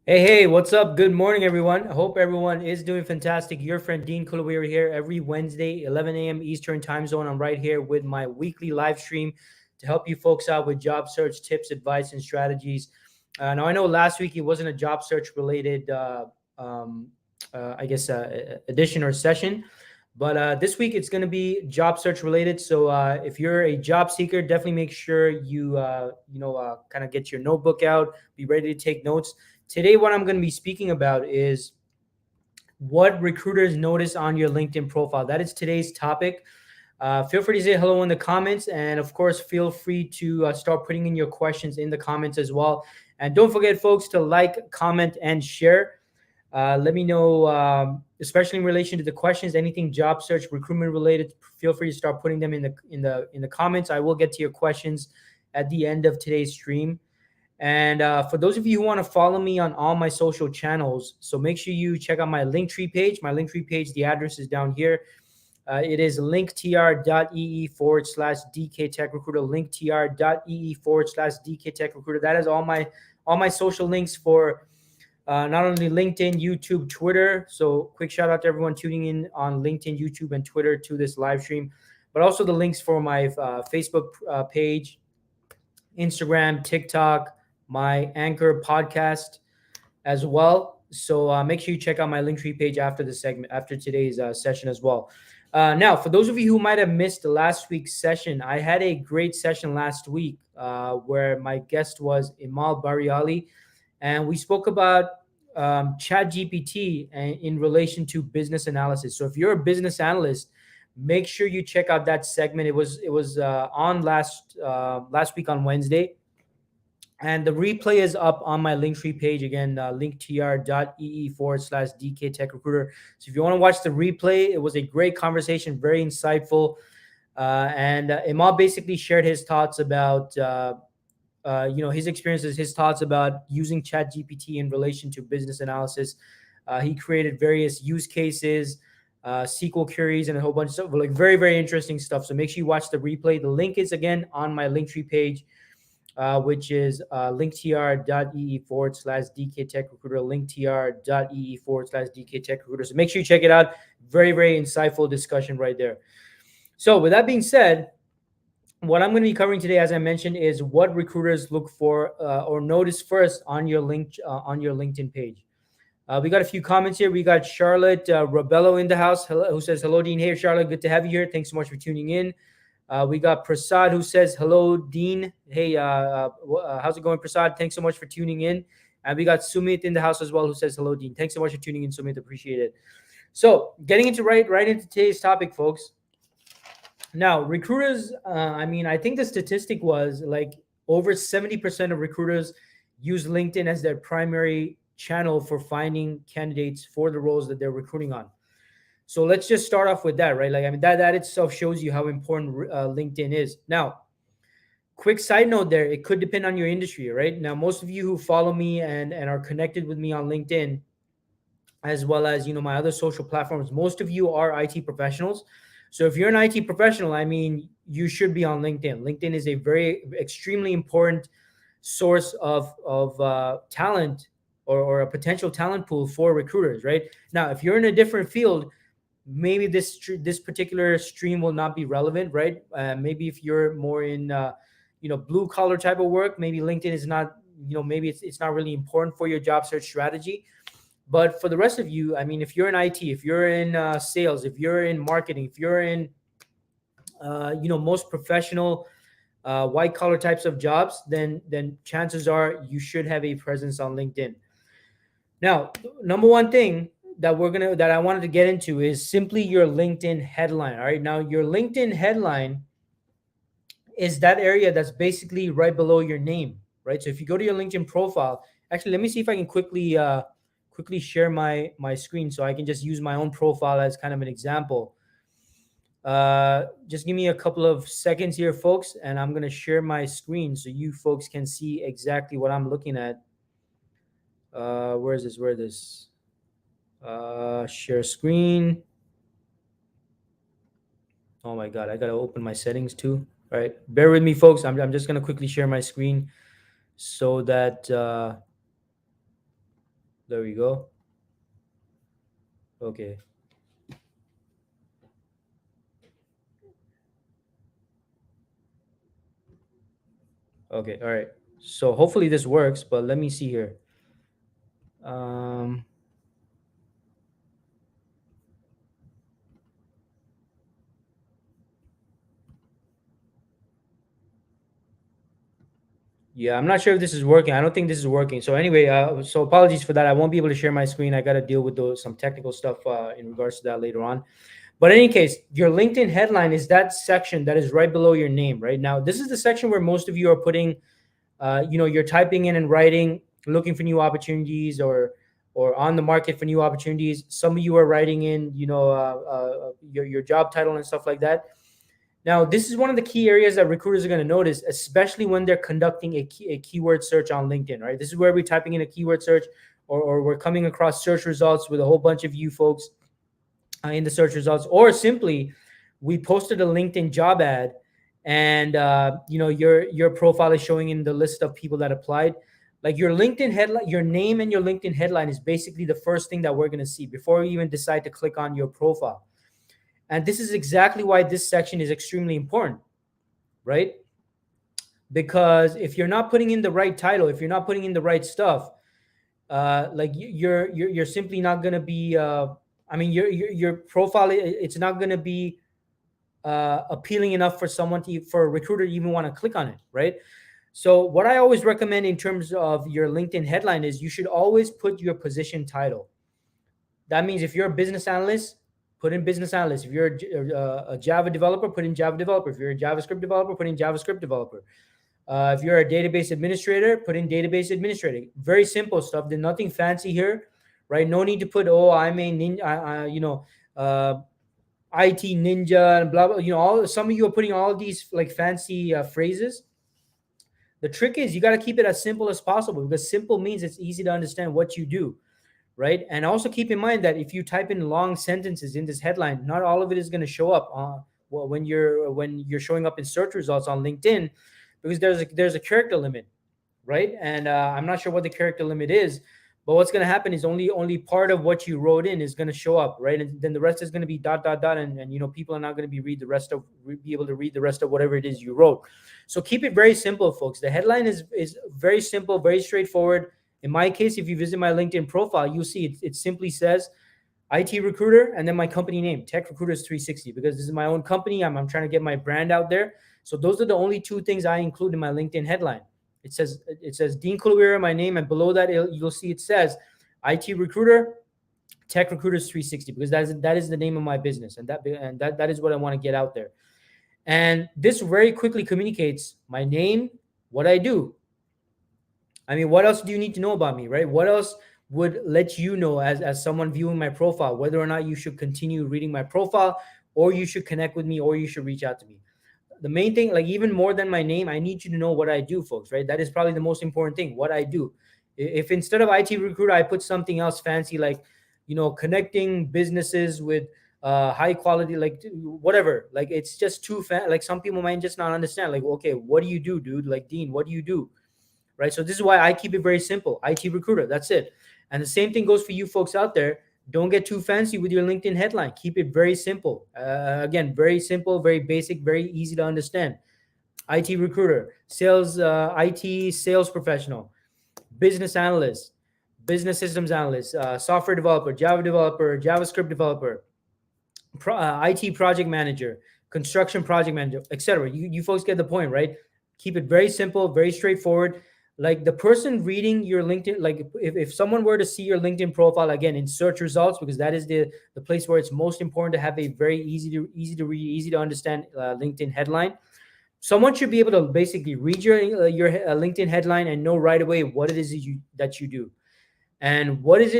Hey, what's up? Good morning, everyone. I hope everyone is doing fantastic. Your friend Dean Kulaweera here every Wednesday, 11 a.m. Eastern time zone. I'm right here with my weekly live stream to help you folks out with job search tips, advice, and strategies. Now, I know last week it wasn't a job search related, um, edition or session, but this week it's going to be job search related. So if you're a job seeker, definitely make sure you kind of get your notebook out, be ready to take notes. Today, what I'm going to be speaking about is what recruiters notice on your LinkedIn profile. That is today's topic. Feel free to say hello in the comments. And of course, feel free to start putting in your questions in the comments as well. And don't forget, folks, to like, comment, and share. Let me know, especially in relation to the questions, anything job search, recruitment related. Feel free to start putting them in the comments. I will get to your questions at the end of today's stream. And for those of you who want to follow me on all my social channels, so make sure you check out my Linktree page. My Linktree page, the address is down here. It is linktr.ee forward slash DK Tech Recruiter, linktr.ee forward slash DK Tech Recruiter. That is all my social links for not only LinkedIn, YouTube, Twitter. So quick shout out to everyone tuning in on LinkedIn, YouTube, and Twitter to this live stream, but also the links for my Facebook page, Instagram, TikTok, my Anchor podcast as well. So make sure you check out my Linktree page after the segment, after today's session as well. Now, for those of you who might have missed last week's session, I had a great session last week where my guest was Imal Bariali, and we spoke about Chat GPT in relation to business analysis. So if you're a business analyst, make sure you check out that segment. It was on last week on Wednesday, and the replay is up on my Linktree page again, linktr.ee forward slash DK Tech Recruiter. So if you want to watch the replay, it was a great conversation, very insightful. And Imal basically shared his thoughts about, his experiences, his thoughts about using Chat GPT in relation to business analysis. He created various use cases, SQL queries, and a whole bunch of stuff, like very, very interesting stuff. So make sure you watch the replay. The link is again on my Linktree page, which is linktr.ee forward slash DK Tech Recruiter, linktr.ee forward slash DK Tech Recruiter. So make sure you check it out. Very, very insightful discussion right there. So with that being said, what I'm going to be covering today, as I mentioned, is what recruiters look for or notice first on your LinkedIn page. We got a few comments here. We got Charlotte Robello in the house, who says, hello, Dean. Hey, Charlotte, good to have you here. Thanks so much for tuning in. We got Prasad, who says, hello, Dean. Hey, how's it going, Prasad? Thanks so much for tuning in. And we got Sumit in the house as well, who says, hello, Dean. Thanks so much for tuning in, Sumit. Appreciate it. So getting into right into today's topic, folks. Now, recruiters, I think the statistic was like over 70% of recruiters use LinkedIn as their primary channel for finding candidates for the roles that they're recruiting on. So let's just start off with that, right? That itself shows you how important LinkedIn is. Now, quick side note there, it could depend on your industry, right? Now, most of you who follow me and are connected with me on LinkedIn, as well as my other social platforms, most of you are IT professionals. So if you're an IT professional, you should be on LinkedIn. LinkedIn is a very extremely important source of talent, or a potential talent pool for recruiters, right? Now, if you're in a different field, maybe this particular stream will not be relevant, right? Maybe if you're more in blue collar type of work, maybe LinkedIn is not, maybe it's not really important for your job search strategy. But for the rest of you, if you're in IT, if you're in sales, if you're in marketing, if you're in most professional white collar types of jobs, then chances are you should have a presence on LinkedIn. Now, number one thing that I wanted to get into is simply your LinkedIn headline. All right. Now, your LinkedIn headline is that area that's basically right below your name, right? So if you go to your LinkedIn profile, actually, let me see if I can quickly share my screen so I can just use my own profile as kind of an example. Just give me a couple of seconds here, folks, and I'm gonna share my screen so you folks can see exactly what I'm looking at. Where is this? Where is this? Share screen. Oh my God, I gotta open my settings too. All right, bear with me, folks. I'm just gonna quickly share my screen so that There we go. Okay. Okay. All right. So hopefully this works, but let me see here. Um, yeah, I'm not sure if this is working. I don't think this is working. So anyway, so apologies for that. I won't be able to share my screen. I got to deal with some technical stuff in regards to that later on. But in any case, your LinkedIn headline is that section that is right below your name. Right now, this is the section where most of you are putting, you're typing in and writing, looking for new opportunities or on the market for new opportunities. Some of you are writing in, your job title and stuff like that. Now, this is one of the key areas that recruiters are going to notice, especially when they're conducting a keyword search on LinkedIn, right? This is where we're typing in a keyword search or we're coming across search results with a whole bunch of you folks in the search results, or simply we posted a LinkedIn job ad and your profile is showing in the list of people that applied. Like your LinkedIn headline, your name and your LinkedIn headline is basically the first thing that we're going to see before we even decide to click on your profile. And this is exactly why this section is extremely important, right? Because if you're not putting in the right title, if you're not putting in the right stuff, like you're simply not going to be I mean your profile, it's not going to be appealing enough for for a recruiter to even want to click on it, right? So what I always recommend in terms of your LinkedIn headline is you should always put your position title. That means if you're a business analyst, put in business analyst. If you're a Java developer, put in Java developer. If you're a JavaScript developer, put in JavaScript developer. If you're a database administrator, put in database administrator. Very simple stuff. There's nothing fancy here, right? No need to put, oh, I'm a ninja, IT ninja and blah blah. All some of you are putting all these like fancy phrases. The trick is you got to keep it as simple as possible because simple means it's easy to understand what you do, right? And also keep in mind that if you type in long sentences in this headline, not all of it is going to show up when you're showing up in search results on LinkedIn, because there's a character limit, right? And I'm not sure what the character limit is, but what's going to happen is only part of what you wrote in is going to show up, right? And then the rest is going to be dot dot dot, and people are not going to be able to read the rest of whatever it is you wrote. So keep it very simple, folks. The headline is very simple, very straightforward. In my case, if you visit my LinkedIn profile, you'll see it simply says IT recruiter and then my company name, Tech Recruiters 360, because this is my own company. I'm trying to get my brand out there. So those are the only two things I include in my LinkedIn headline. It says Dean Kulaweera, my name, and below that you'll see it says IT recruiter, Tech Recruiters 360, because that is the name of my business, and that is what I want to get out there. And this very quickly communicates my name, what I do. I mean, what else do you need to know about me, right? What else would let you know as someone viewing my profile whether or not you should continue reading my profile, or you should connect with me, or you should reach out to me? The main thing, like even more than my name, I need you to know what I do, folks, right? That is probably the most important thing, what I do. If instead of IT recruiter, I put something else fancy, like, connecting businesses with high quality, like whatever, like it's just too like some people might just not understand, like, okay, what do you do, dude? Like, Dean, what do you do? Right? So this is why I keep it very simple. IT recruiter, that's it. And the same thing goes for you folks out there. Don't get too fancy with your LinkedIn headline. Keep it very simple. Again, very simple, very basic, very easy to understand. IT recruiter, sales, IT sales professional, business analyst, business systems analyst, software developer, Java developer, JavaScript developer, IT project manager, construction project manager, etc. You folks get the point, right? Keep it very simple, very straightforward. Like the person reading your LinkedIn, like if someone were to see your LinkedIn profile again in search results, because that is the place where it's most important to have a very easy to read, easy to understand LinkedIn headline. Someone should be able to basically read your LinkedIn headline and know right away what it is that you do, and what it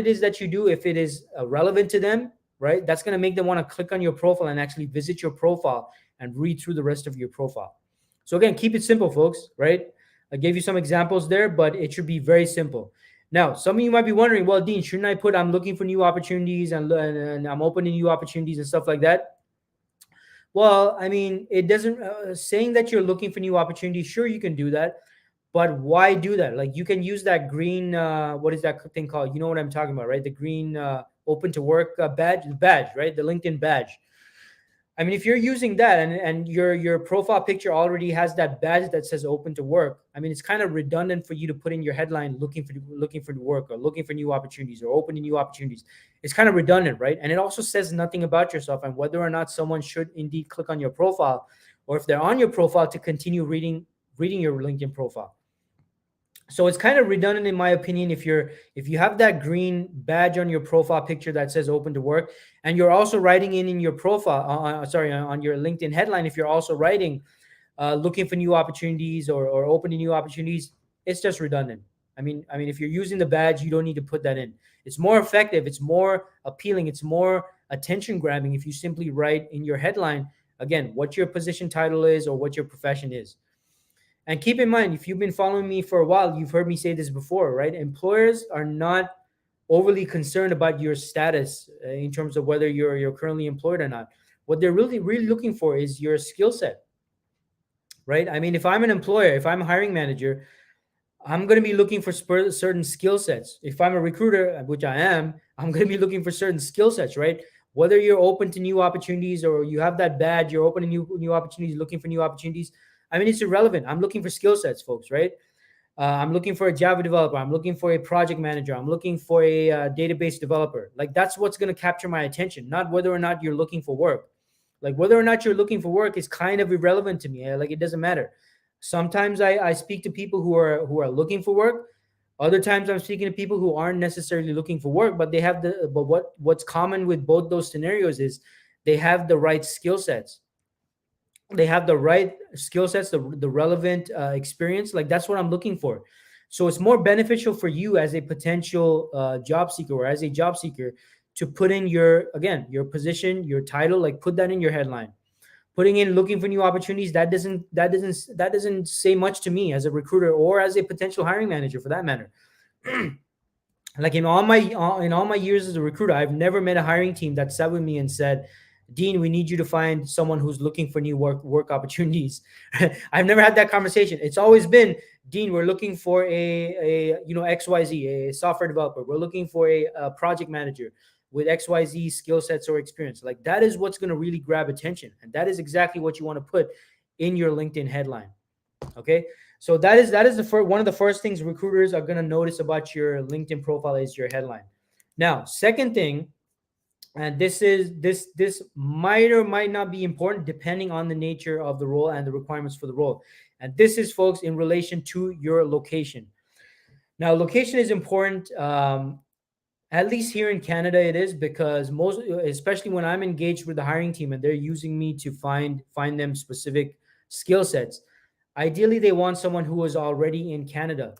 is that you do. If it is relevant to them, right, that's going to make them want to click on your profile and actually visit your profile and read through the rest of your profile. So again, keep it simple, folks, right? I gave you some examples there, but it should be very simple. Now, some of you might be wondering, well, Dean, shouldn't I put I'm looking for new opportunities and I'm open to new opportunities and stuff like that? Well, I mean, it doesn't saying that you're looking for new opportunities. Sure, you can do that, But why do that? Like, you can use that green, what is that thing called? You know what I'm talking about, right? The green open to work badge, right? The LinkedIn badge. I mean, if you're using that, and your profile picture already has that badge that says open to work, I mean, it's kind of redundant for you to put in your headline looking for work, or looking for new opportunities, or open to new opportunities. It's kind of redundant, right? And it also says nothing about yourself and whether or not someone should indeed click on your profile, or if they're on your profile to continue reading your LinkedIn profile. So it's kind of redundant, in my opinion, if you have that green badge on your profile picture that says open to work, and you're also writing in your profile, on your LinkedIn headline, if you're also writing looking for new opportunities, or open to new opportunities, it's just redundant. I mean, if you're using the badge, you don't need to put that in. It's more effective, it's more appealing, it's more attention grabbing if you simply write in your headline, again, what your position title is or what your profession is. And keep in mind, if you've been following me for a while, you've heard me say this before, right? Employers are not overly concerned about your status in terms of whether you're currently employed or not. What they're really looking for is your skill set, right? I mean, if I'm an employer, if I'm a hiring manager, I'm going to be looking for certain skill sets. If I'm a recruiter, which I am, I'm going to be looking for certain skill sets, right? Whether you're open to new opportunities or you have that badge, you're open to new opportunities, looking for new opportunities. I mean, it's irrelevant. I'm looking for skill sets, folks, right? I'm looking for a Java developer. I'm looking for a project manager. I'm looking for a database developer. Like, that's what's going to capture my attention, not whether or not you're looking for work. Like, whether or not you're looking for work is kind of irrelevant to me. Like, it doesn't matter. Sometimes I speak to people who are looking for work. Other times I'm speaking to people who aren't necessarily looking for work, but they have but what's common with both those scenarios is they have the right skill sets. They have the right skill sets, the relevant experience. Like, that's what I'm looking for. So it's more beneficial for you as a potential job seeker, or as a job seeker, to put in your position, your title, like, put that in your headline. Putting in looking for new opportunities, that doesn't say much to me as a recruiter, or as a potential hiring manager for that matter. Like, in all my years as a recruiter, I've never met a hiring team that sat with me and said, Dean, we need you to find someone who's looking for new work opportunities. I've never had that conversation. It's always been, Dean, we're looking for a XYZ, a software developer. We're looking for a project manager with XYZ skill sets or experience. Like, that is what's going to really grab attention. And that is exactly what you want to put in your LinkedIn headline. Okay. So that is one of the first things recruiters are going to notice about your LinkedIn profile is your headline. Now, second thing, and this might or might not be important depending on the nature of the role and the requirements for the role. And this is, folks, in relation to your location. Now, location is important. At least here in Canada, it is, because especially when I'm engaged with the hiring team and they're using me to find them specific skill sets. Ideally, they want someone who is already in Canada,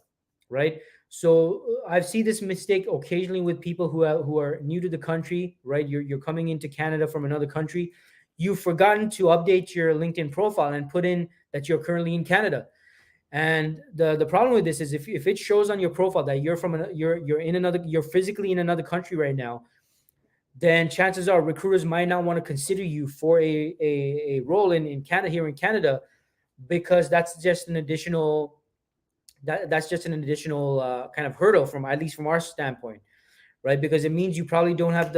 right? So I've seen this mistake occasionally with people who are new to the country, right? You're coming into Canada from another country. You've forgotten to update your LinkedIn profile and put in that you're currently in Canada. And the problem with this is, if it shows on your profile that you're physically in another country right now, then chances are recruiters might not want to consider you for a role in Canada, here in Canada, because that's just an additional kind of hurdle, from at least from our standpoint, right? Because it means you probably don't have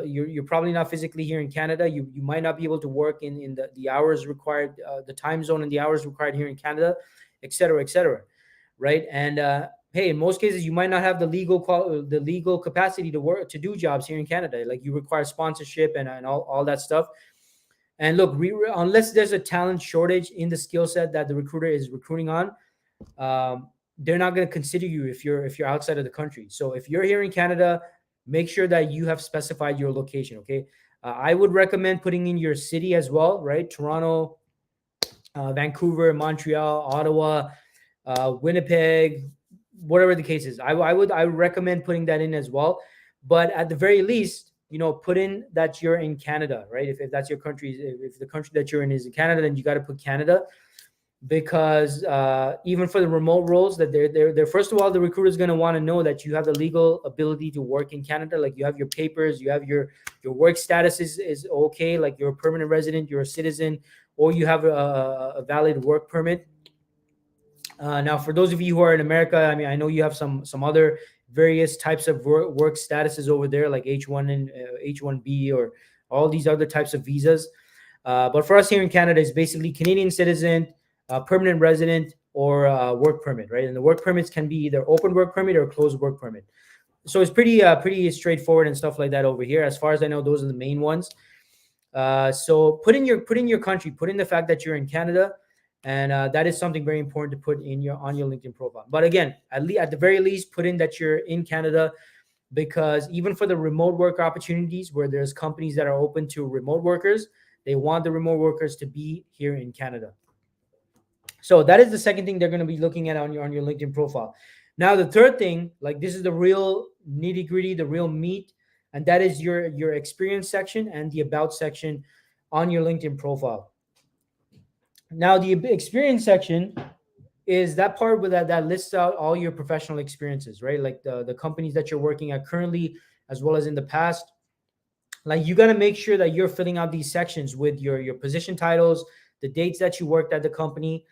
you're probably not physically here in Canada. You might not be able to work in the hours required, the time zone and the hours required here in Canada, et cetera, right? And hey, in most cases, you might not have the legal capacity to do jobs here in Canada. Like, you require sponsorship and all that stuff. And look, unless there's a talent shortage in the skill set that the recruiter is recruiting on, they're not going to consider you if you're outside of the country. So if you're here in Canada, make sure that you have specified your location. Okay, I would recommend putting in your city as well, right? Toronto, Vancouver, Montreal, Ottawa, Winnipeg, whatever the case is. I would recommend putting that in as well. But at the very least, put in that you're in Canada, right? If that's your country, if the country that you're in is in Canada, then you got to put Canada, because even for the remote roles, that they're first of all, the recruiter is going to want to know that you have the legal ability to work in Canada. Like, you have your papers, you have your work status is okay. Like, you're a permanent resident, you're a citizen, or you have a valid work permit. Now, for those of you who are in America, I mean, I know you have some other various types of work statuses over there, like H1 and H1B, or all these other types of visas. But for us here in Canada, it's basically Canadian citizen, permanent resident, or work permit, right? And the work permits can be either open work permit or closed work permit. So it's pretty straightforward and stuff like that over here. As far as I know, those are the main ones. So put in your country, put in the fact that you're in Canada, and that is something very important to put in on your LinkedIn profile. But again, at the very least, put in that you're in Canada, because even for the remote work opportunities where there's companies that are open to remote workers, they want the remote workers to be here in Canada. So that is the second thing they're going to be looking at on your LinkedIn profile. Now, the third thing, like this is the real nitty gritty, the real meat, and that is your experience section and the about section on your LinkedIn profile. Now, the experience section is that part where that lists out all your professional experiences, right? Like the companies that you're working at currently, as well as in the past. Like you got to make sure that you're filling out these sections with your position titles, the dates that you worked at the company,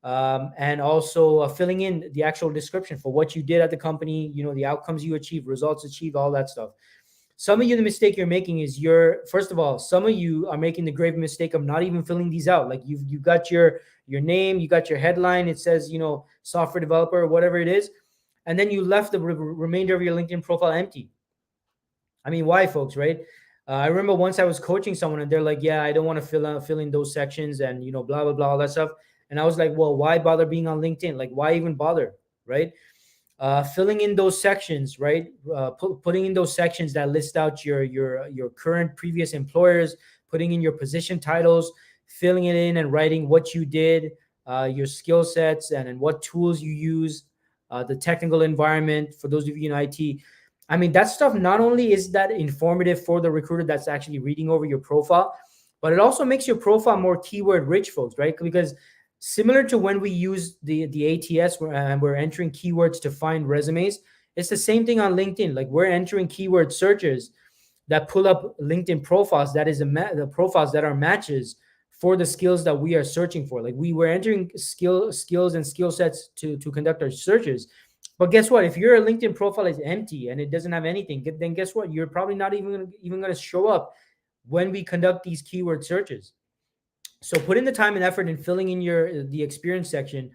and also filling in the actual description for what you did at the company, the outcomes you achieved, results achieved, all that stuff. Some of you, the mistake you're making is first of all, some of you are making the grave mistake of not even filling these out. Like you've got your name, you got your headline, it says, software developer, whatever it is. And then you left the remainder of your LinkedIn profile empty. I mean, why, folks, right? I remember once I was coaching someone and they're like, yeah, I don't want to fill in those sections and, blah, blah, blah, all that stuff. And I was like, well, why bother being on LinkedIn? Like, why even bother, right? Filling in those sections, right? Putting in those sections that list out your current previous employers, putting in your position titles, filling it in and writing what you did, your skill sets and what tools you use, the technical environment for those of you in IT. I mean, that stuff not only is that informative for the recruiter that's actually reading over your profile, but it also makes your profile more keyword rich, folks, right? Because similar to when we use the ATS and we're entering keywords to find resumes, it's the same thing on LinkedIn. Like we're entering keyword searches that pull up LinkedIn profiles, that is the profiles that are matches for the skills that we are searching for. Like we were entering skills and skill sets to conduct our searches. But guess what? If your LinkedIn profile is empty and it doesn't have anything, then guess what? You're probably not even going to show up when we conduct these keyword searches. So put in the time and effort in filling in the experience section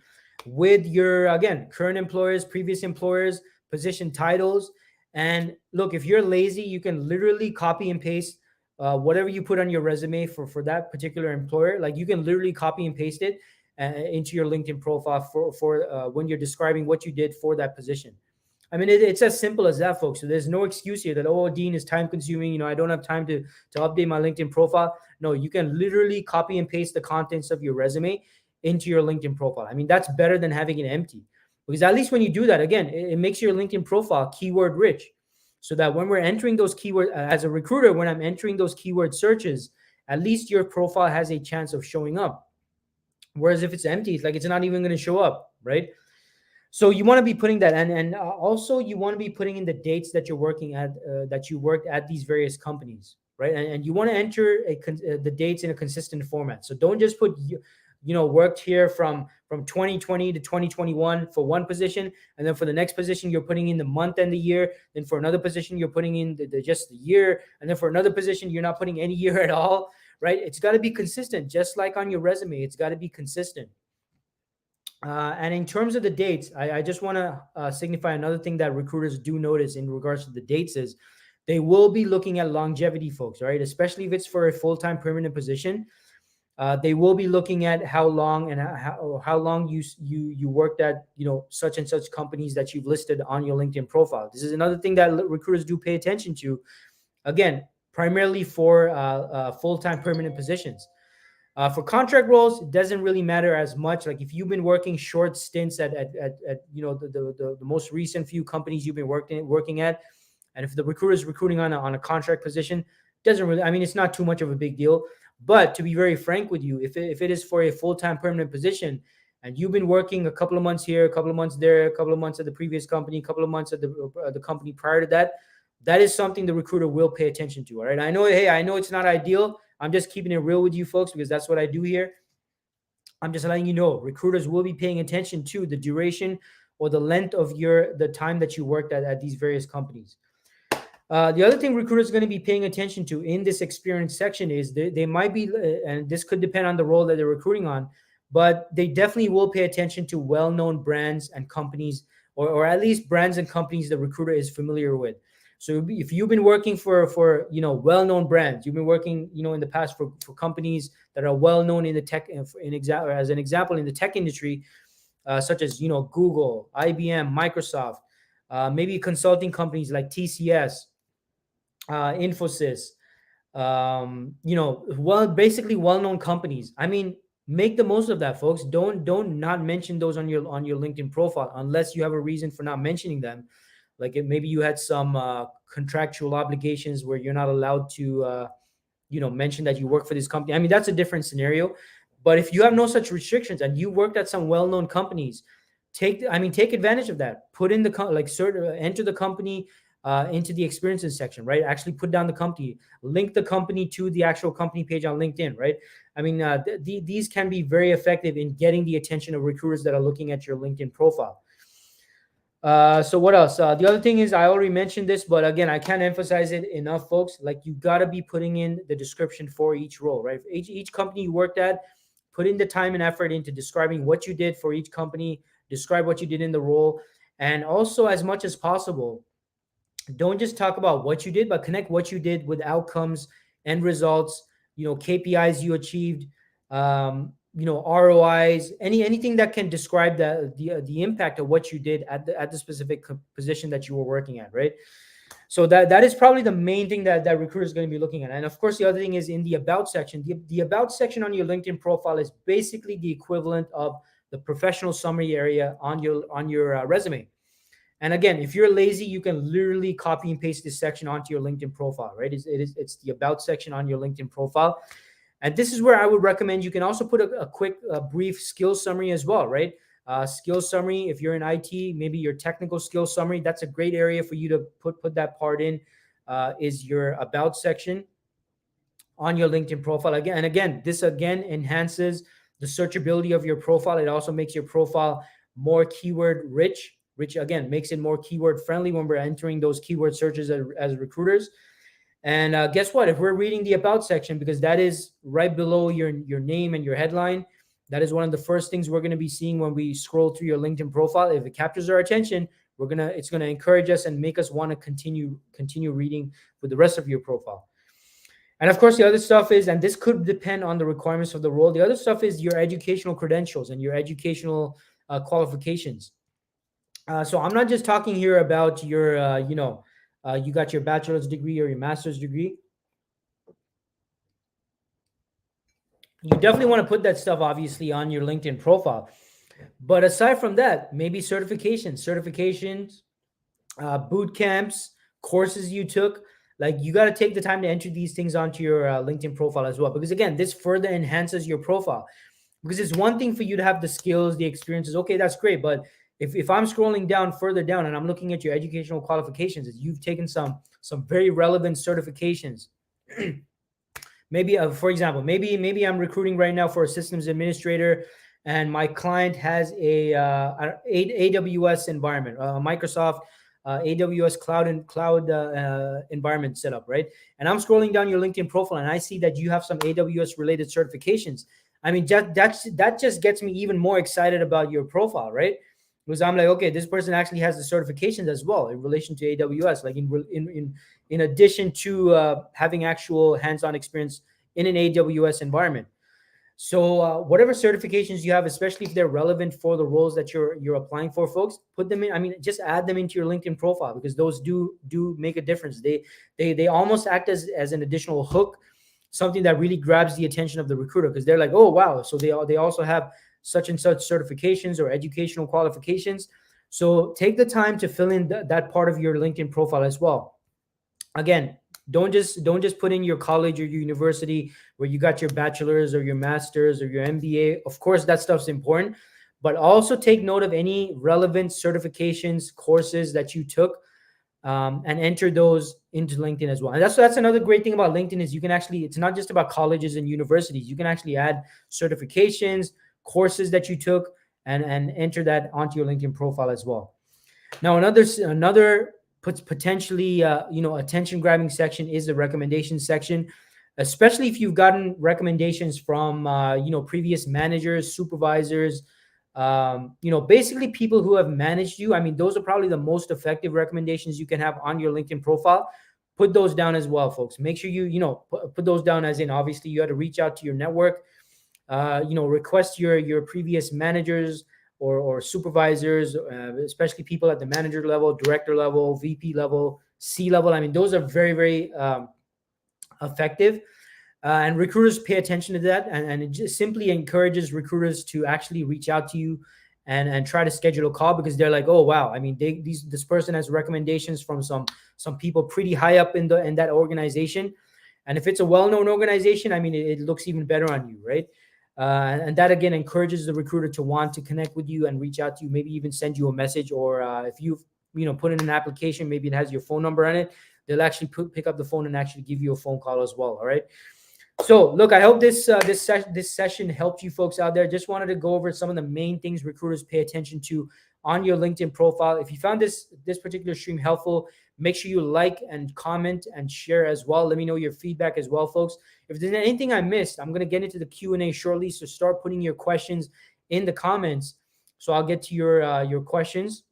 with your, again, current employers, previous employers, position titles. And look, if you're lazy, you can literally copy and paste whatever you put on your resume for that particular employer. Like you can literally copy and paste it into your LinkedIn profile for when you're describing what you did for that position. I mean, it's as simple as that, folks. So there's no excuse here that, oh, Dean, is time consuming. I don't have time to update my LinkedIn profile. No, you can literally copy and paste the contents of your resume into your LinkedIn profile. I mean, that's better than having it empty, because at least when you do that, again, it makes your LinkedIn profile keyword rich, so that when we're entering those keywords as a recruiter, when I'm entering those keyword searches, at least your profile has a chance of showing up. Whereas if it's empty, it's like it's not even going to show up, right? So you want to be putting that, and also you want to be putting in the dates that you're working at, that you worked at these various companies, right? And you want to enter the dates in a consistent format. So don't just put worked here from 2020 to 2021 for one position, and then for the next position you're putting in the month and the year. Then for another position you're putting in just the year, and then for another position you're not putting any year at all, right? It's got to be consistent, just like on your resume. It's got to be consistent. And in terms of the dates, I just want to signify another thing that recruiters do notice in regards to the dates is they will be looking at longevity, folks, right? Especially if it's for a full-time permanent position. They will be looking at how long and how long you worked at such and such companies that you've listed on your LinkedIn profile. This is another thing that recruiters do pay attention to. Again, primarily for full-time permanent positions. For contract roles, it doesn't really matter as much. Like if you've been working short stints at the most recent few companies you've been working at, and if the recruiter is recruiting on a contract position, doesn't really. I mean, it's not too much of a big deal. But to be very frank with you, if it is for a full-time permanent position, and you've been working a couple of months here, a couple of months there, a couple of months at the previous company, a couple of months at the company prior to that, that is something the recruiter will pay attention to. All right. I know it's not ideal. I'm just keeping it real with you folks because that's what I do here. I'm just letting you know, recruiters will be paying attention to the duration or the length of the time that you worked at these various companies. The other thing recruiters are going to be paying attention to in this experience section is they might be, and this could depend on the role that they're recruiting on, but they definitely will pay attention to well-known brands and companies, or at least brands and companies the recruiter is familiar with. So if you've been working for well-known brands, you've been working in the past for companies that are well-known in the tech, as an example in the tech industry, such as Google, IBM, Microsoft, maybe consulting companies like TCS, Infosys, basically well-known companies. I mean, make the most of that, folks. Don't not mention those on your LinkedIn profile unless you have a reason for not mentioning them. Like maybe you had some contractual obligations where you're not allowed to mention that you work for this company. I mean, that's a different scenario. But if you have no such restrictions and you worked at some well-known companies, take advantage of that. Put in enter the company into the experiences section, right? Actually put down the company, link the company to the actual company page on LinkedIn, right? I mean, these can be very effective in getting the attention of recruiters that are looking at your LinkedIn profile. So what else? The other thing is, I already mentioned this, but again, I can't emphasize it enough, folks. Like, you got to be putting in the description for each role, right? Each company you worked at, put in the time and effort into describing what you did for each company, describe what you did in the role. And also, as much as possible, don't just talk about what you did, but connect what you did with outcomes and results, KPIs you achieved, ROIs, anything that can describe the impact of what you did at the specific position that you were working at, right? So that is probably the main thing that recruiter is going to be looking at. And of course, the other thing is in the about section. The about section on your LinkedIn profile is basically the equivalent of the professional summary area on your resume. And again, if you're lazy, you can literally copy and paste this section onto your LinkedIn profile, right? It's the about section on your LinkedIn profile. And this is where I would recommend you can also put a quick, brief skill summary as well, right? Skill summary, if you're in IT, maybe your technical skill summary, that's a great area for you to put that part in, is your about section on your LinkedIn profile. Again, this enhances the searchability of your profile. It also makes your profile more keyword rich, which again makes it more keyword friendly when we're entering those keyword searches as recruiters. And guess what? If we're reading the about section, because that is right below your name and your headline, that is one of the first things we're going to be seeing when we scroll through your LinkedIn profile. If it captures our attention, it's going to encourage us and make us want to continue reading with the rest of your profile. And of course, the other stuff is, and this could depend on the requirements of the role, the other stuff is your educational credentials and your educational qualifications. So I'm not just talking here about your, you got your bachelor's degree or your master's degree. You definitely want to put that stuff, obviously, on your LinkedIn profile. But aside from that, maybe certifications, boot camps, courses you took. Like, you got to take the time to enter these things onto your LinkedIn profile as well. Because again, this further enhances your profile. Because it's one thing for you to have the skills, the experiences. Okay, that's great. But if I'm scrolling down further down and I'm looking at your educational qualifications, you've taken some very relevant certifications. Maybe, for example, maybe I'm recruiting right now for a systems administrator, and my client has a AWS environment, Microsoft AWS cloud environment set up, right? And I'm scrolling down your LinkedIn profile, and I see that you have some AWS related certifications. I mean, that just gets me even more excited about your profile, right? Because I'm like, okay, this person actually has the certifications as well in relation to AWS, like in addition to having actual hands-on experience in an AWS environment. So whatever certifications you have, especially if they're relevant for the roles that you're applying for, folks, put them in. I mean, just add them into your LinkedIn profile, because those do make a difference. They almost act as an additional hook, something that really grabs the attention of the recruiter, because they're like, oh wow, so they also have such and such certifications or educational qualifications. So take the time to fill in that part of your LinkedIn profile as well. Again, don't just put in your college or your university where you got your bachelor's or your master's or your MBA. Of course, that stuff's important, but also take note of any relevant certifications, courses that you took, and enter those into LinkedIn as well. And that's another great thing about LinkedIn is you can actually, it's not just about colleges and universities. You can actually add certifications, courses that you took, and enter that onto your LinkedIn profile as well. Now, another potentially attention grabbing section is the recommendation section, especially if you've gotten recommendations from previous managers, supervisors, basically people who have managed you. I mean, those are probably the most effective recommendations you can have on your LinkedIn profile. Put those down as well, folks. Make sure you put those down, as in obviously you had to reach out to your network, request your previous managers or supervisors, especially people at the manager level, director level, VP level, C level. I mean, those are very, very effective. And recruiters pay attention to that, and it just simply encourages recruiters to actually reach out to you and try to schedule a call, because they're like, oh wow, I mean, this person has recommendations from some people pretty high up in that organization, and if it's a well-known organization, I mean, it looks even better on you, right? And that again encourages the recruiter to want to connect with you and reach out to you, maybe even send you a message, or if you've put in an application, maybe it has your phone number on it, they'll actually pick up the phone and actually give you a phone call as well. All right. So look, I hope this session helped you folks out there. Just wanted to go over some of the main things recruiters pay attention to on your LinkedIn profile. If you found this particular stream helpful, make sure you like and comment and share as well. Let me know your feedback as well, folks. If there's anything I missed, I'm going to get into the Q&A shortly, so start putting your questions in the comments, so I'll get to your questions.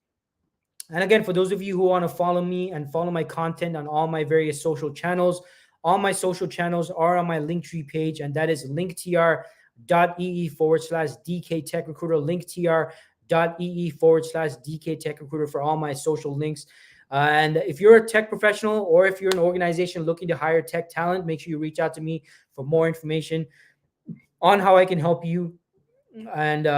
And again, for those of you who want to follow me and follow my content on all my various social channels, all my social channels are on my Linktree page, and that is linktr.ee/DK Tech Recruiter, linktr.ee/DK Tech Recruiter for all my social links. And if you're a tech professional, or if you're an organization looking to hire tech talent, make sure you reach out to me for more information on how I can help you. And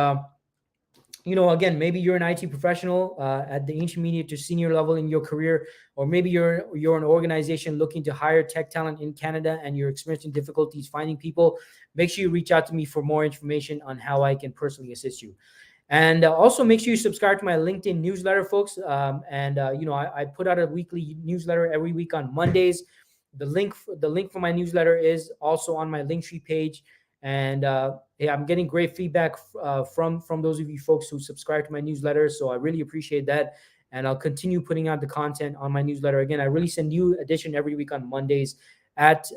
again, maybe you're an IT professional at the intermediate to senior level in your career, or maybe you're an organization looking to hire tech talent in Canada and you're experiencing difficulties finding people. Make sure you reach out to me for more information on how I can personally assist you. And also make sure you subscribe to my LinkedIn newsletter, folks. I put out a weekly newsletter every week on Mondays. The link for my newsletter is also on my Linktree page. And I'm getting great feedback from those of you folks who subscribe to my newsletter. So I really appreciate that. And I'll continue putting out the content on my newsletter. Again, I really send new edition every week on Mondays at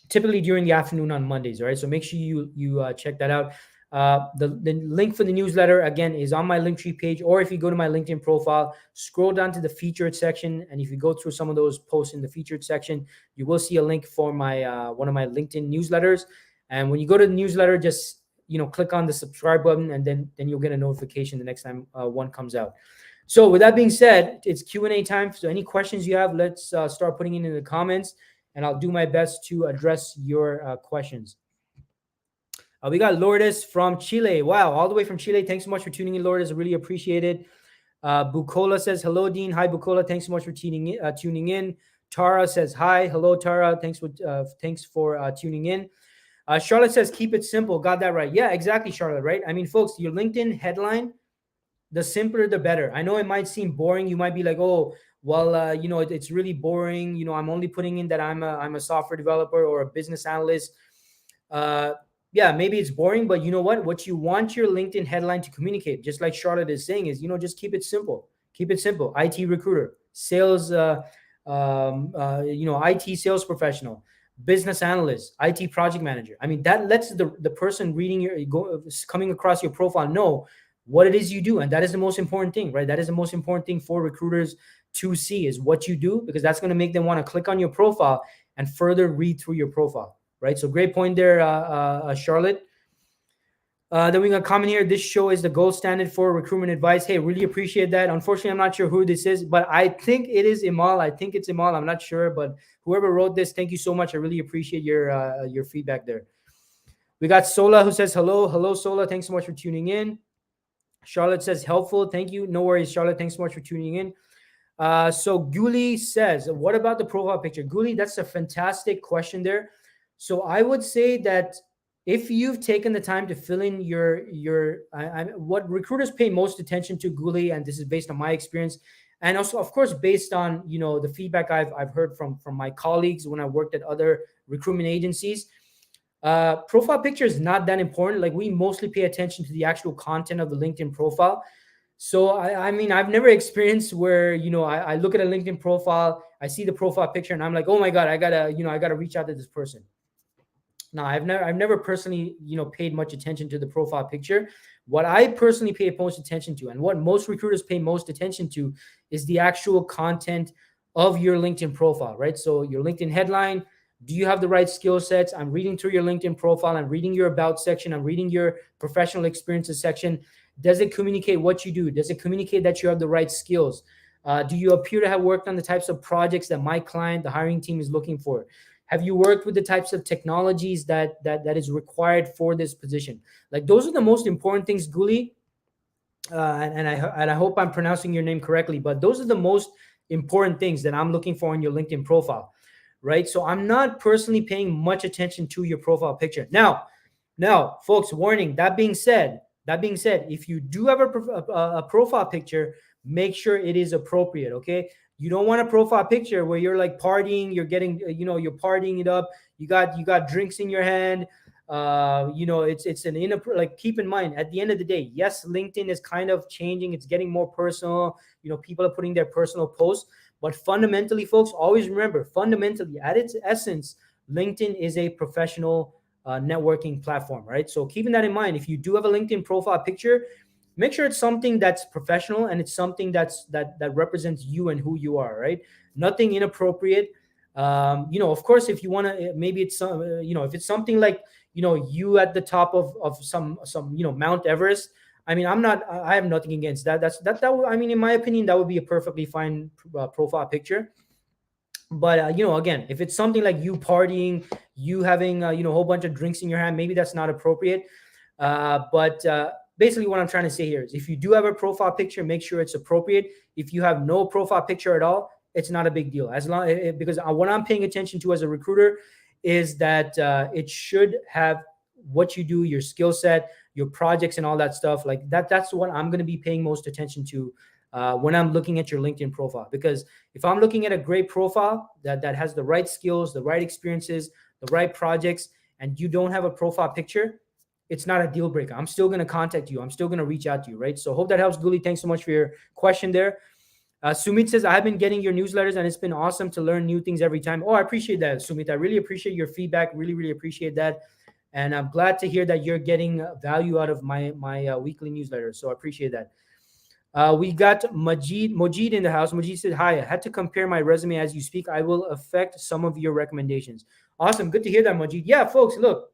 typically during the afternoon on Mondays. All right. So make sure you check that out. The link for the newsletter, again, is on my Linktree page, or if you go to my LinkedIn profile, scroll down to the featured section. And if you go through some of those posts in the featured section, you will see a link for my one of my LinkedIn newsletters. And when you go to the newsletter, just click on the subscribe button, and then you'll get a notification the next time one comes out. So with that being said, it's Q&A time. So any questions you have, let's start putting it in the comments, and I'll do my best to address your questions. We got Lourdes from Chile. Wow, all the way from Chile. Thanks so much for tuning in, Lourdes. I really appreciate it. Bukola says, hello, Dean. Hi, Bukola. Thanks so much for tuning in. Tara says, hi. Hello, Tara. Thanks for tuning in. Charlotte says, keep it simple. Got that right. Yeah, exactly, Charlotte, right? I mean, folks, your LinkedIn headline, the simpler, the better. I know it might seem boring. You might be like, oh, well, it's really boring. I'm only putting in that I'm a software developer or a business analyst. Yeah, maybe it's boring, but you know what you want your LinkedIn headline to communicate, just like Charlotte is saying, is, just keep it simple. Keep it simple. IT recruiter, sales, IT sales professional, business analyst, IT project manager. I mean, that lets the person reading coming across your profile know what it is you do. And that is the most important thing, right? That is the most important thing for recruiters to see, is what you do, because that's going to make them want to click on your profile and further read through your profile. Right. So great point there, Charlotte. Then we got a comment here. This show is the gold standard for recruitment advice. Hey, really appreciate that. Unfortunately, I'm not sure who this is, but I think it is Imal. I think it's Imal. I'm not sure, but whoever wrote this, thank you so much. I really appreciate your feedback there. We got Sola, who says hello. Hello, Sola. Thanks so much for tuning in. Charlotte says helpful. Thank you. No worries, Charlotte. Thanks so much for tuning in. So Guli says, what about the profile picture? Guli, that's a fantastic question there. So I would say that if you've taken the time to fill in what recruiters pay most attention to, Guli, and this is based on my experience, and also, of course, based on the feedback I've heard from my colleagues when I worked at other recruitment agencies, Profile picture is not that important. Like we mostly pay attention to the actual content of the LinkedIn profile. So I mean, I've never experienced where, I look at a LinkedIn profile, I see the profile picture, and I'm like, oh my God, I gotta reach out to this person. Now, I've never personally, paid much attention to the profile picture. What I personally pay most attention to, and what most recruiters pay most attention to, is the actual content of your LinkedIn profile, right? So your LinkedIn headline, do you have the right skill sets? I'm reading through your LinkedIn profile. I'm reading your about section. I'm reading your professional experiences section. Does it communicate what you do? Does it communicate that you have the right skills? Do you appear to have worked on the types of projects that my client, the hiring team, is looking for? Have you worked with the types of technologies that is required for this position? Like those are the most important things, Guli. And I hope I'm pronouncing your name correctly, but those are the most important things that I'm looking for in your LinkedIn profile, right? So I'm not personally paying much attention to your profile picture. Now, folks, warning. That being said, if you do have a profile picture, make sure it is appropriate. Okay, you don't want a profile picture where you're like partying, you're getting, you're partying it up. You got drinks in your hand. It's an like. Keep in mind, at the end of the day, yes, LinkedIn is kind of changing. It's getting more personal. People are putting their personal posts, but fundamentally, folks, always remember, fundamentally, at its essence, LinkedIn is a professional networking platform, right? So keeping that in mind, if you do have a LinkedIn profile picture, make sure it's something that's professional and it's something that represents you and who you are, right? Nothing inappropriate. Of course, if you want to, maybe it's some, if it's something like, you at the top of some Mount Everest. I mean, I have nothing against that. I mean, in my opinion, that would be a perfectly fine profile picture. But again, if it's something like you partying, you having a whole bunch of drinks in your hand, maybe that's not appropriate. But basically, what I'm trying to say here is, if you do have a profile picture, make sure it's appropriate. If you have no profile picture at all, it's not a big deal. As long because what I'm paying attention to as a recruiter is that it should have what you do, your skill set, your projects, and all that stuff like that. That's what I'm going to be paying most attention to when I'm looking at your LinkedIn profile. Because if I'm looking at a great profile that has the right skills, the right experiences, the right projects, and you don't have a profile picture, it's not a deal breaker. I'm still going to contact you. I'm still going to reach out to you, right? So hope that helps, Guli. Thanks so much for your question there. Sumit says, I've been getting your newsletters and it's been awesome to learn new things every time. Oh, I appreciate that, Sumit. I really appreciate your feedback. Really, really appreciate that. And I'm glad to hear that you're getting value out of my weekly newsletter. So I appreciate that. We got Mojid in the house. Mojid said, hi, I had to compare my resume as you speak. I will affect some of your recommendations. Awesome. Good to hear that, Mojid. Yeah, folks, look,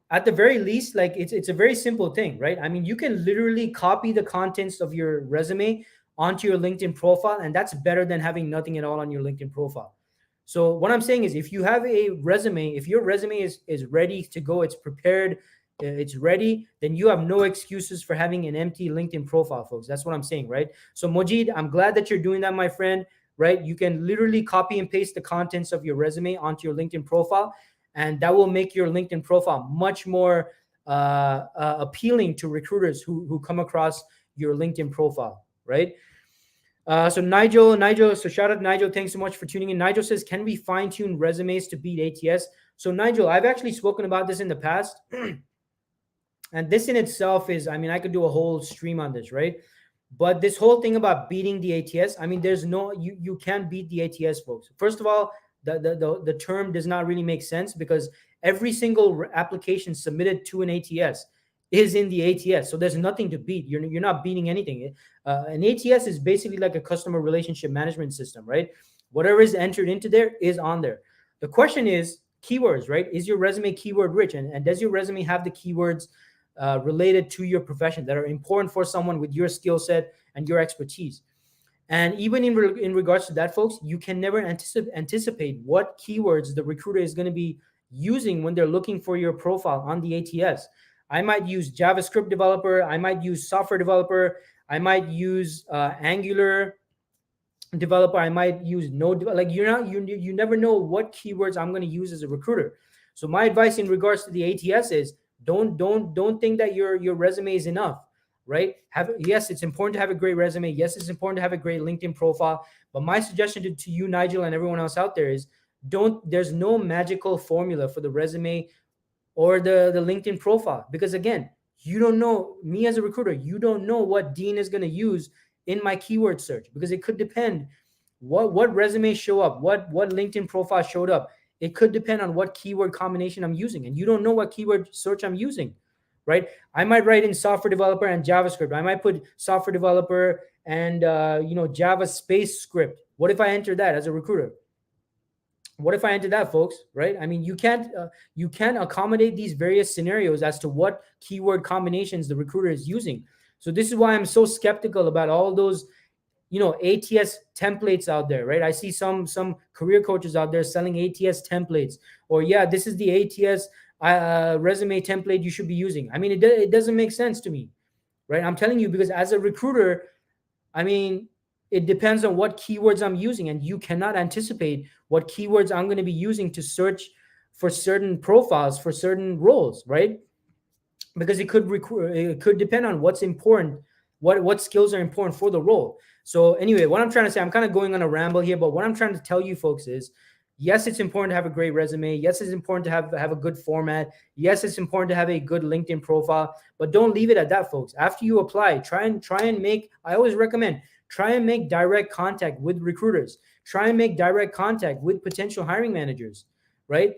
at the very least, like it's a very simple thing, right? I mean, you can literally copy the contents of your resume onto your LinkedIn profile, and that's better than having nothing at all on your LinkedIn profile. So what I'm saying is, if you have a resume, if your resume is ready to go, it's prepared, it's ready, then you have no excuses for having an empty LinkedIn profile, folks. That's what I'm saying, right? So Mojid, I'm glad that you're doing that, my friend, right? You can literally copy and paste the contents of your resume onto your LinkedIn profile, and that will make your LinkedIn profile much more appealing to recruiters who come across your LinkedIn profile, right? So Nigel, so shout out to Nigel. Thanks so much for tuning in. Nigel says, can we fine tune resumes to beat ATS? So Nigel, I've actually spoken about this in the past. And this in itself is, I mean, I could do a whole stream on this, right? But this whole thing about beating the ATS, I mean, there's no, you can't beat the ATS, folks. First of all, the term does not really make sense, because every single application submitted to an ATS is in the ATS. So there's nothing to beat. You're not beating anything. An ATS is basically like a customer relationship management system, right? Whatever is entered into there is on there. The question is keywords, right? Is your resume keyword rich? And does your resume have the keywords related to your profession that are important for someone with your skill set and your expertise? And even in regards to that, folks, you can never anticipate what keywords the recruiter is going to be using when they're looking for your profile on the ATS. I might use JavaScript developer. I might use software developer. I might use Angular developer. I might use Node. Like you never know what keywords I'm going to use as a recruiter. So my advice in regards to the ATS is, don't think that your resume is enough, right? Yes, it's important to have a great resume. Yes, it's important to have a great LinkedIn profile. But my suggestion to you, Nigel, and everyone else out there is, there's no magical formula for the resume or the LinkedIn profile. Because again, you don't know, me as a recruiter, you don't know what Dean is going to use in my keyword search, because it could depend what resumes show up, what LinkedIn profile showed up. It could depend on what keyword combination I'm using, and you don't know what keyword search I'm using, right? I might write in software developer and JavaScript. I might put software developer and Java space script. What if I enter that as a recruiter? What if I enter that, folks? Right? I mean, you can't accommodate these various scenarios as to what keyword combinations the recruiter is using. So this is why I'm so skeptical about all those ATS templates out there, right? I see some career coaches out there selling ATS templates, or yeah, this is the ATS resume template you should be using. I mean, it doesn't make sense to me, right? I'm telling you, because as a recruiter, I mean, it depends on what keywords I'm using, and you cannot anticipate what keywords I'm going to be using to search for certain profiles for certain roles, right? Because it could depend on what's important, what skills are important for the role. So anyway, what I'm trying to say, I'm kind of going on a ramble here, but what I'm trying to tell you folks is, yes, it's important to have a great resume. Yes, it's important to have a good format. Yes, it's important to have a good LinkedIn profile, but don't leave it at that, folks. After you apply, try and make, I always recommend, try and make direct contact with recruiters. Try and make direct contact with potential hiring managers, right?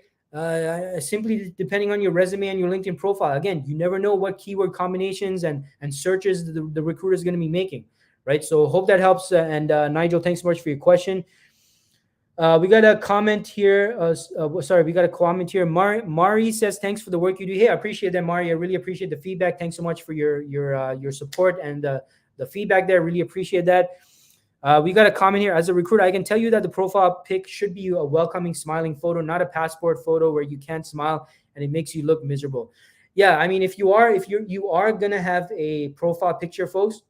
Simply depending on your resume and your LinkedIn profile. Again, you never know what keyword combinations and searches the recruiter is going to be making, right? So hope that helps. And Nigel, thanks so much for your question. We got a comment here. We got a comment here. Mari says, thanks for the work you do. Hey, I appreciate that, Mari. I really appreciate the feedback. Thanks so much for your support and the feedback there. Really appreciate that. We got a comment here. As a recruiter, I can tell you that the profile pic should be a welcoming, smiling photo, not a passport photo where you can't smile and it makes you look miserable. Yeah, I mean, if you are gonna have a profile picture, folks,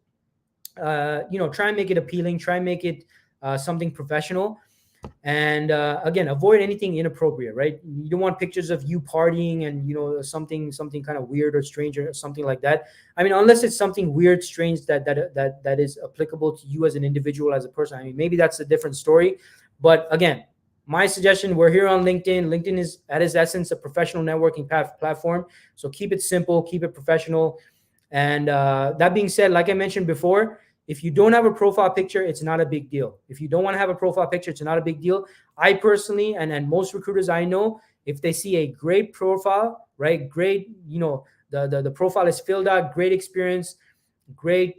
try and make it appealing. Try and make it something professional. And again, avoid anything inappropriate, right? You don't want pictures of you partying and something kind of weird or strange or something like that. I mean, unless it's something weird, strange that is applicable to you as an individual, as a person. I mean, maybe that's a different story. But again, my suggestion, we're here on LinkedIn. LinkedIn is at its essence a professional networking platform. So keep it simple, keep it professional. And that being said, like I mentioned before, if you don't have a profile picture, it's not a big deal. If you don't want to have a profile picture, it's not a big deal. I personally, and most recruiters I know, if they see a great profile, right, great, the profile is filled out, great experience, great,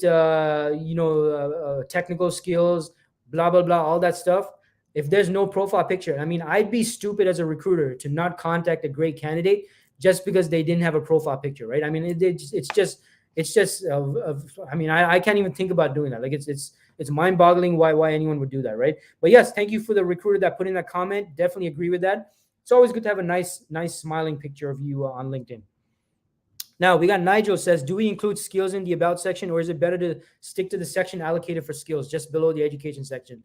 technical skills, blah, blah, blah, all that stuff. If there's no profile picture, I mean, I'd be stupid as a recruiter to not contact a great candidate just because they didn't have a profile picture, right? I mean, it's just I mean, I can't even think about doing that. Like it's mind-boggling why anyone would do that, right? But yes, thank you for the recruiter that put in that comment. Definitely agree with that. It's always good to have a nice smiling picture of you on LinkedIn. Now we got Nigel says, do we include skills in the about section, or is it better to stick to the section allocated for skills just below the education section?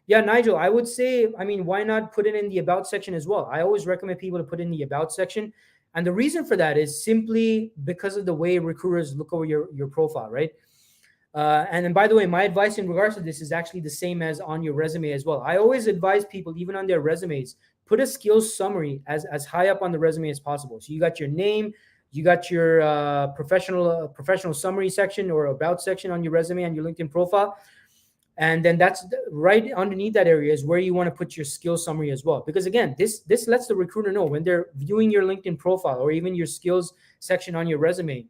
Yeah, Nigel, I would say, I mean, why not put it in the about section as well? I always recommend people to put in the about section. And the reason for that is simply because of the way recruiters look over your profile, right? And then, by the way, my advice in regards to this is actually the same as on your resume as well. I always advise people, even on their resumes, put a skills summary as high up on the resume as possible. So you got your name, you got your professional summary section or about section on your resume and your LinkedIn profile. And then that's right underneath that area is where you want to put your skill summary as well. Because again, this lets the recruiter know when they're viewing your LinkedIn profile or even your skills section on your resume.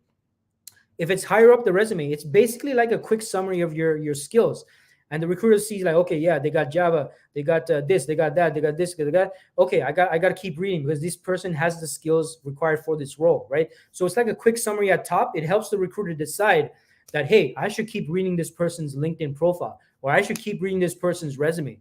If it's higher up the resume, it's basically like a quick summary of your skills. And the recruiter sees like, okay, yeah, they got Java, they got this, they got that, they got this, they got that. Okay, I got to keep reading because this person has the skills required for this role, right? So it's like a quick summary at top. It helps the recruiter decide that, hey, I should keep reading this person's LinkedIn profile, or I should keep reading this person's resume.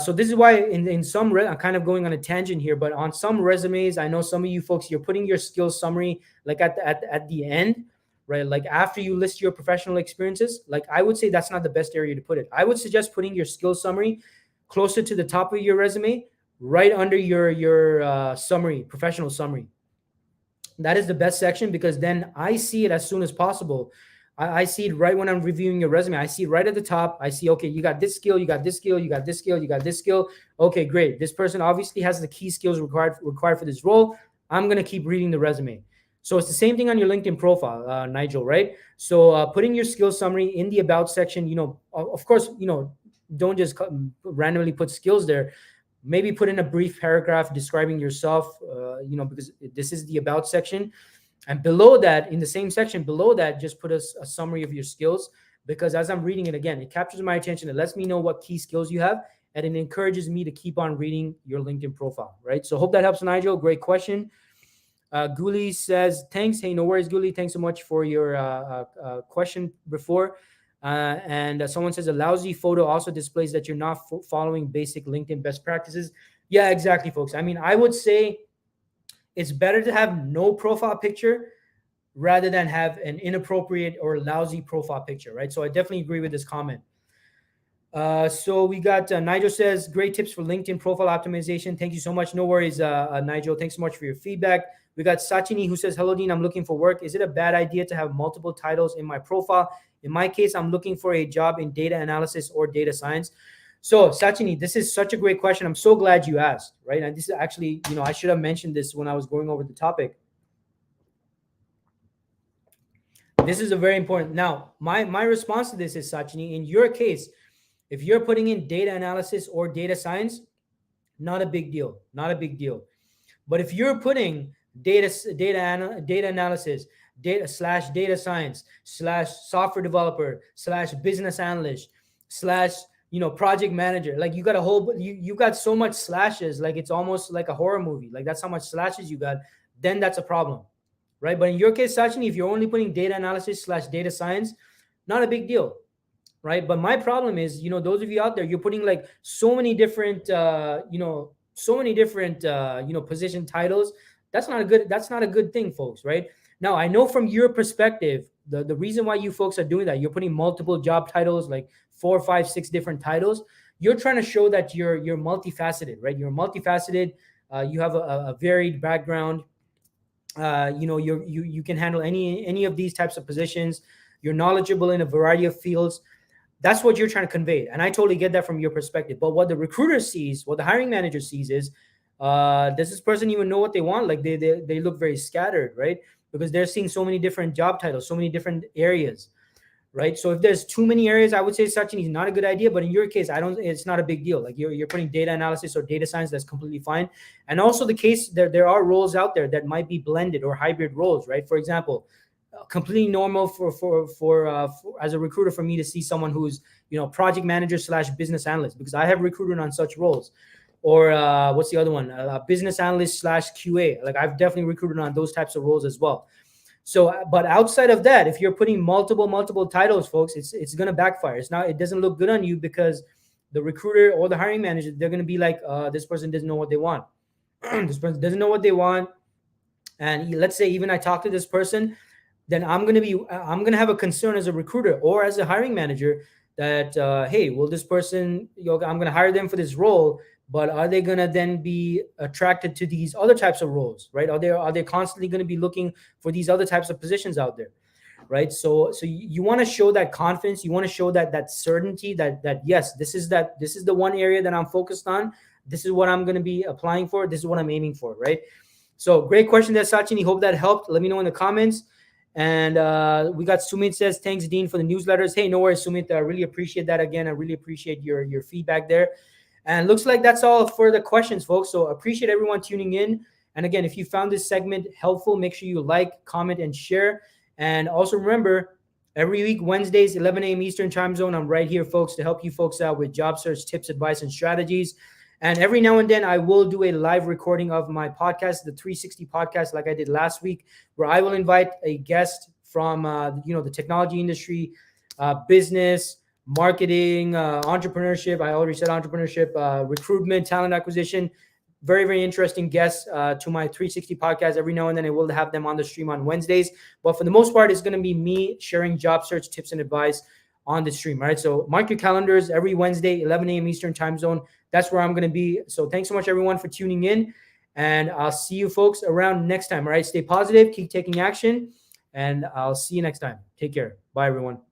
So this is why in some, I'm kind of going on a tangent here, but on some resumes, I know some of you folks, you're putting your skills summary like at the end, right? Like after you list your professional experiences. Like I would say that's not the best area to put it. I would suggest putting your skills summary closer to the top of your resume, right under your summary, professional summary. That is the best section because then I see it as soon as possible. I see it right when I'm reviewing your resume. I see it right at the top. I see, okay, you got this skill, you got this skill, you got this skill, you got this skill. Okay, great. This person obviously has the key skills required for this role. I'm going to keep reading the resume. So it's the same thing on your LinkedIn profile, Nigel, right? So putting your skills summary in the about section, of course, don't just randomly put skills there. Maybe put in a brief paragraph describing yourself, because this is the about section. And below that, in the same section below that, just put a summary of your skills, because as I'm reading it again, it captures my attention. It lets me know what key skills you have, and it encourages me to keep on reading your LinkedIn profile, right? So hope that helps, Nigel. Great question. Guli says, thanks. Hey, no worries, Guli. Thanks so much for your question before. And someone says, a lousy photo also displays that you're not following basic LinkedIn best practices. Yeah, exactly, folks. I mean, I would say it's better to have no profile picture rather than have an inappropriate or lousy profile picture, right? So I definitely agree with this comment. So we got Nigel says, great tips for LinkedIn profile optimization. Thank you so much. No worries, Nigel. Thanks so much for your feedback. We got Sachini who says, hello, Dean. I'm looking for work. Is it a bad idea to have multiple titles in my profile? In my case, I'm looking for a job in data analysis or data science. So Sachini, this is such a great question. I'm so glad you asked, right? And this is actually, I should have mentioned this when I was going over the topic. This is a very important. Now, my response to this is, Sachini, in your case, if you're putting in data analysis or data science, not a big deal, not a big deal. But if you're putting data analysis, data science / software developer / business analyst / project manager, like you got a whole, you got so much slashes, like it's almost like a horror movie. Like that's how much slashes you got. Then that's a problem, right? But in your case, Sachini, if you're only putting data analysis / data science, not a big deal, right? But my problem is, those of you out there, you're putting like so many different, position titles. That's not a good thing, folks, right? Now, I know from your perspective, the reason why you folks are doing that, you're putting multiple job titles, like 4, 5, 6 different titles. You're trying to show that you're multifaceted, right? You're multifaceted. You have a varied background. You can handle any of these types of positions. You're knowledgeable in a variety of fields. That's what you're trying to convey. And I totally get that from your perspective. But what the recruiter sees, what the hiring manager sees is, does this person even know what they want? Like they look very scattered, right? Because they're seeing so many different job titles, so many different areas, right? So if there's too many areas, I would say Sachin is not a good idea. But in your case, it's not a big deal. Like you're putting data analysis or data science, that's completely fine. And also the case, there are roles out there that might be blended or hybrid roles, right? For example, completely normal for as a recruiter for me to see someone who's project manager / business analyst, because I have recruited on such roles. Or what's the other one, business analyst / QA. Like I've definitely recruited on those types of roles as well. So but outside of that, if you're putting multiple titles, folks, it's going to backfire. It doesn't look good on you, because the recruiter or the hiring manager, they're going to be like, this person doesn't know what they want. This person doesn't know what they want. And let's say even I talk to this person, then I'm going to have a concern as a recruiter or as a hiring manager that, hey, will this person, I'm going to hire them for this role, but are they going to then be attracted to these other types of roles, right? Are they constantly going to be looking for these other types of positions out there, right? So you want to show that confidence. You want to show that certainty that yes, this is the one area that I'm focused on. This is what I'm going to be applying for. This is what I'm aiming for, right? So great question there, Sachin. Hope that helped. Let me know in the comments. And we got Sumit says, thanks, Dean, for the newsletters. Hey, no worries, Sumit. I really appreciate that. Again, I really appreciate your feedback there. And looks like that's all for the questions, folks. So appreciate everyone tuning in. And again, if you found this segment helpful, make sure you like, comment, and share. And also remember, every week, Wednesdays, 11 a.m. Eastern time zone, I'm right here, folks, to help you folks out with job search tips, advice, and strategies. And every now and then, I will do a live recording of my podcast, the 360 podcast, like I did last week, where I will invite a guest from, the technology industry, business, marketing, entrepreneurship. I already said entrepreneurship, recruitment, talent acquisition. Very, very interesting guests to my 360 podcast. Every now and then I will have them on the stream on Wednesdays. But for the most part, it's going to be me sharing job search tips and advice on the stream, right? So mark your calendars, every Wednesday, 11 a.m. Eastern time zone. That's where I'm going to be. So thanks so much, everyone, for tuning in. And I'll see you folks around next time, all right? Stay positive, keep taking action, and I'll see you next time. Take care. Bye, everyone.